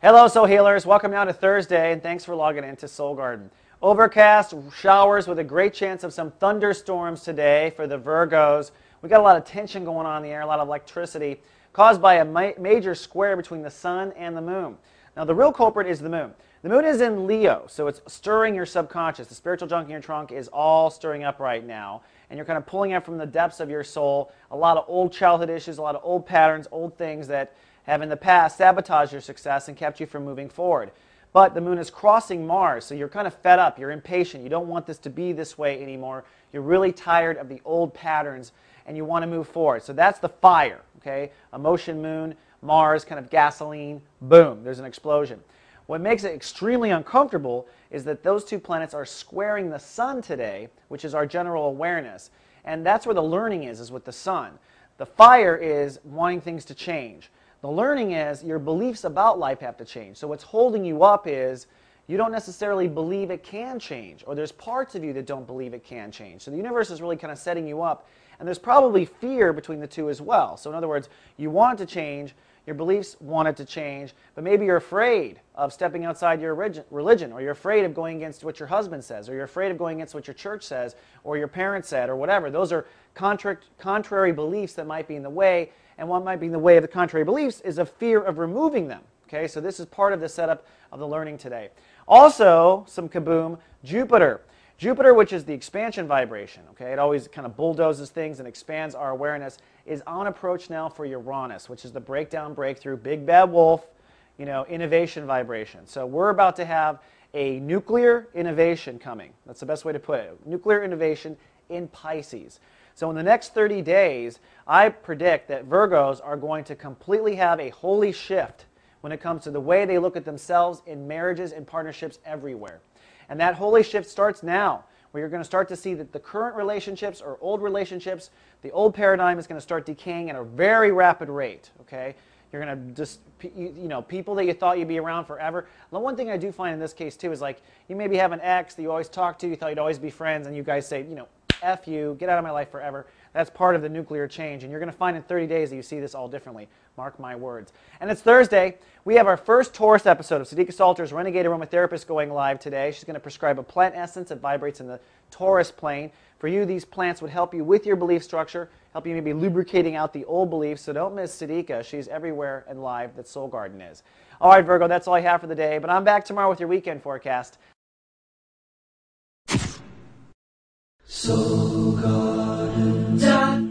Hello, Soul Healers. Welcome now to Thursday, and thanks for logging into Soul Garden. Overcast, showers with a great chance of some thunderstorms today for the Virgos. We got a lot of tension going on in the air, a lot of electricity caused by a major square between the sun and the moon. Now, the real culprit is the moon. The moon is in Leo, so it's stirring your subconscious. The spiritual junk in your trunk is all stirring up right now, and you're kind of pulling up from the depths of your soul a lot of old childhood issues, a lot of old patterns, old things that have in the past sabotaged your success and kept you from moving forward. But the moon is crossing Mars, so you're kind of fed up, you're impatient, you don't want this to be this way anymore. You're really tired of the old patterns and you want to move forward. So that's the fire, okay? Emotion, moon, Mars, kind of gasoline, boom, there's an explosion. What makes it extremely uncomfortable is that those two planets are squaring the sun today, which is our general awareness. And that's where the learning is with the sun. The fire is wanting things to change. The learning is your beliefs about life have to change. So what's holding you up is you don't necessarily believe it can change, or there's parts of you that don't believe it can change. So the universe is really kind of setting you up, and there's probably fear between the two as well. So in other words, you want it to change, your beliefs want it to change, but maybe you're afraid of stepping outside your religion, or you're afraid of going against what your husband says, or you're afraid of going against what your church says, or your parents said, or whatever. Those are contrary beliefs that might be in the way, and what might be in the way of the contrary beliefs is a fear of removing them. Okay, so this is part of the setup of the learning today. Also, some kaboom, Jupiter. Jupiter, which is the expansion vibration, okay, it always kind of bulldozes things and expands our awareness, is on approach now for Uranus, which is the breakdown, breakthrough, big bad wolf, innovation vibration. So we're about to have a nuclear innovation coming. That's the best way to put it. Nuclear innovation in Pisces. So in the next 30 days, I predict that Virgos are going to completely have a holy shift when it comes to the way they look at themselves in marriages and partnerships everywhere. And that holy shift starts now, where you're going to start to see that the current relationships or old relationships, the old paradigm is going to start decaying at a very rapid rate, okay? You're going to just, people that you thought you'd be around forever. The one thing I do find in this case, too, is like you maybe have an ex that you always talk to, you thought you'd always be friends, and you guys say, F you, get out of my life forever. That's part of the nuclear change, and you're going to find in 30 days that you see this all differently. Mark my words. And it's Thursday. We have our first Taurus episode of Sadika Salter's Renegade Aromatherapist going live today. She's going to prescribe a plant essence that vibrates in the Taurus plane. For you, these plants would help you with your belief structure, help you maybe lubricating out the old beliefs, so don't miss Sadika. She's everywhere and live that Soul Garden is. All right, Virgo, that's all I have for the day, but I'm back tomorrow with your weekend forecast. Soul Garden.